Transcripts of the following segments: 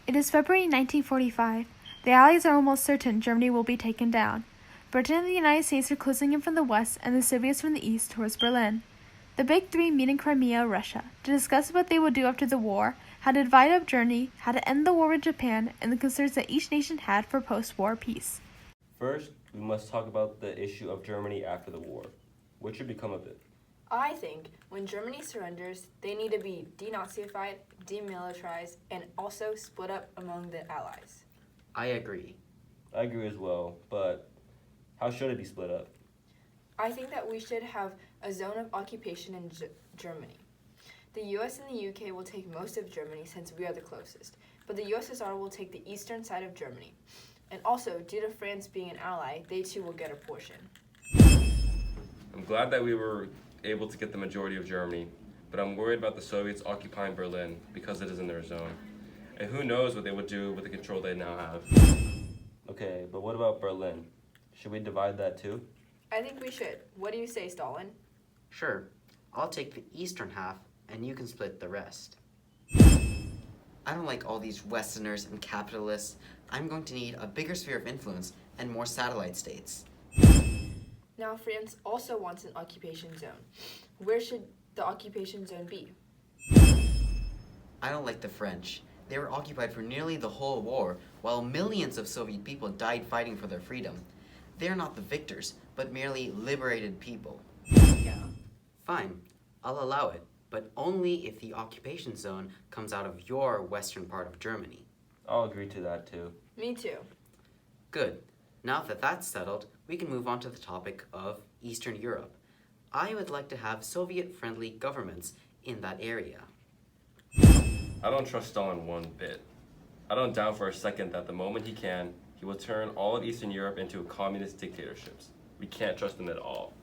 It is February 1945. The Allies are almost certain Germany will be taken down. Britain and the United States are closing in from the west and the Soviets from the east towards Berlin. The Big Three meet in Crimea, Russia, to discuss what they will do after the war, how to divide up Germany, how to end the war with Japan, and the concerns that each nation had for post-war peace. First, we must talk about the issue of Germany after the war. What should become of it? I think when Germany surrenders, they need to be denazified, demilitarized, and also split up among the Allies. I agree. I agree as well, but how should it be split up? I think that we should have a zone of occupation in Germany. The US and the UK will take most of Germany since we are the closest, but the USSR will take the eastern side of Germany. And also, due to France being an ally, they too will get a portion. I'm glad that we were able to get the majority of Germany, but I'm worried about the Soviets occupying Berlin because it is in their zone. And who knows what they would do with the control they now have. Okay, but what about Berlin? Should we divide that too? I think we should. What do you say, Stalin? Sure, I'll take the eastern half and you can split the rest. I don't like all these Westerners and capitalists. I'm going to need a bigger sphere of influence and more satellite states. Now, France also wants an occupation zone. Where should the occupation zone be? I don't like the French. They were occupied for nearly the whole war, while millions of Soviet people died fighting for their freedom. They are not the victors, but merely liberated people. Yeah. Fine, I'll allow it, but only if the occupation zone comes out of your western part of Germany. I'll agree to that too. Me too. Good. Now that that's settled, we can move on to the topic of Eastern Europe. I would like to have Soviet-friendly governments in that area. I don't trust Stalin one bit. I don't doubt for a second that the moment he can, he will turn all of Eastern Europe into communist dictatorships. We can't trust him at all.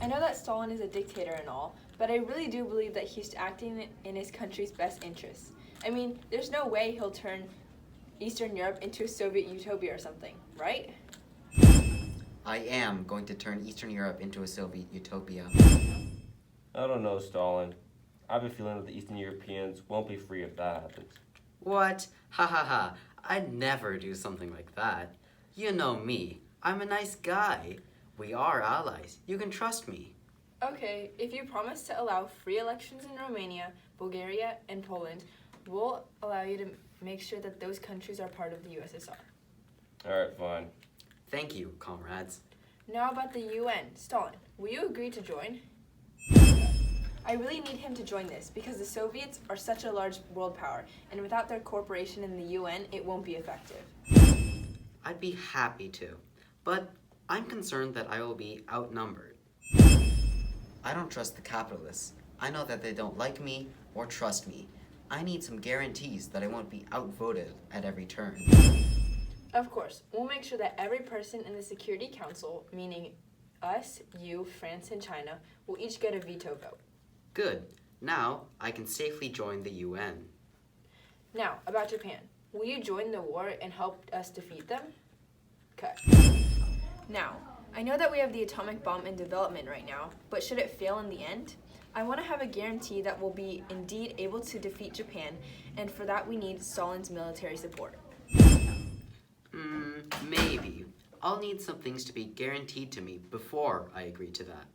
I know that Stalin is a dictator and all, but I really do believe that he's acting in his country's best interests. I mean, there's no way he'll turn Eastern Europe into a Soviet utopia or something, right? I am going to turn Eastern Europe into a Soviet utopia. I don't know, Stalin. I have a feeling that the Eastern Europeans won't be free if that happens. What? Ha ha ha. I'd never do something like that. You know me. I'm a nice guy. We are allies. You can trust me. Okay, if you promise to allow free elections in Romania, Bulgaria, and Poland, we'll allow you to make sure that those countries are part of the USSR. Alright, fine. Thank you, comrades. Now about the UN. Stalin, will you agree to join? I really need him to join this because the Soviets are such a large world power, and without their cooperation in the UN, it won't be effective. I'd be happy to, but I'm concerned that I will be outnumbered. I don't trust the capitalists. I know that they don't like me or trust me. I need some guarantees that I won't be outvoted at every turn. Of course, we'll make sure that every person in the Security Council, meaning us, you, France, and China, will each get a veto vote. Good. Now I can safely join the UN. Now, about Japan. Will you join the war and help us defeat them? Okay. Now, I know that we have the atomic bomb in development right now, but should it fail in the end? I want to have a guarantee that we'll be indeed able to defeat Japan, and for that we need Stalin's military support. Maybe. I'll need some things to be guaranteed to me before I agree to that.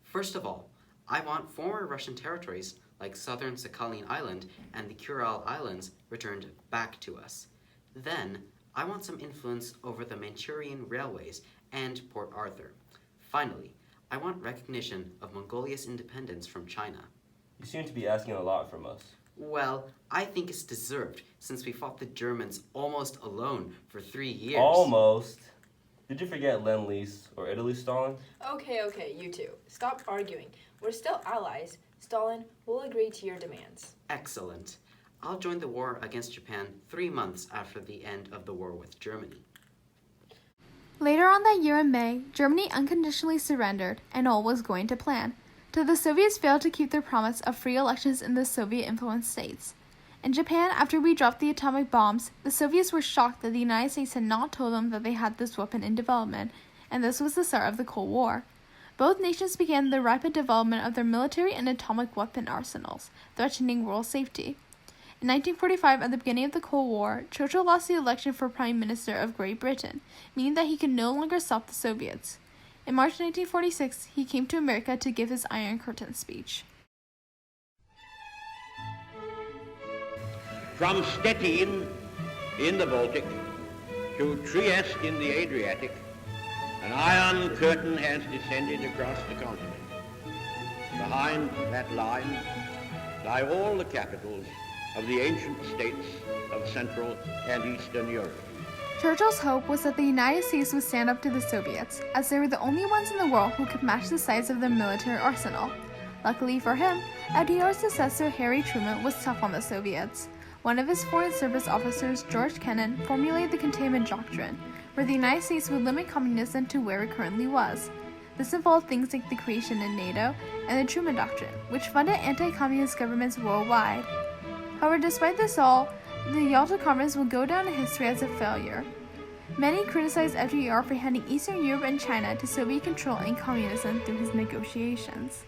First of all, I want former Russian territories like southern Sakhalin Island and the Kuril Islands returned back to us. Then, I want some influence over the Manchurian railways and Port Arthur. Finally, I want recognition of Mongolia's independence from China. You seem to be asking a lot from us. Well, I think it's deserved since we fought the Germans almost alone for 3 years. Almost. Did you forget Lend-Lease or Italy, Stalin? Okay, you two. Stop arguing. We're still allies. Stalin, we'll agree to your demands. Excellent. I'll join the war against Japan 3 months after the end of the war with Germany. Later on that year in May, Germany unconditionally surrendered, and all was going to plan, till the Soviets failed to keep their promise of free elections in the Soviet-influenced states. In Japan, after we dropped the atomic bombs, the Soviets were shocked that the United States had not told them that they had this weapon in development, and this was the start of the Cold War. Both nations began the rapid development of their military and atomic weapon arsenals, threatening world safety. In 1945, at the beginning of the Cold War, Churchill lost the election for Prime Minister of Great Britain, meaning that he could no longer stop the Soviets. In March 1946, he came to America to give his Iron Curtain speech. From Stettin in the Baltic to Trieste in the Adriatic, an iron curtain has descended across the continent. Behind that line lie all the capitals of the ancient states of Central and Eastern Europe. Churchill's hope was that the United States would stand up to the Soviets, as they were the only ones in the world who could match the size of their military arsenal. Luckily for him, FDR's successor Harry Truman was tough on the Soviets. One of his Foreign Service officers, George Kennan, formulated the containment doctrine, where the United States would limit communism to where it currently was. This involved things like the creation of NATO and the Truman Doctrine, which funded anti-communist governments worldwide. However, despite this all, the Yalta Conference will go down in history as a failure. Many criticized FDR for handing Eastern Europe and China to Soviet control and communism through his negotiations.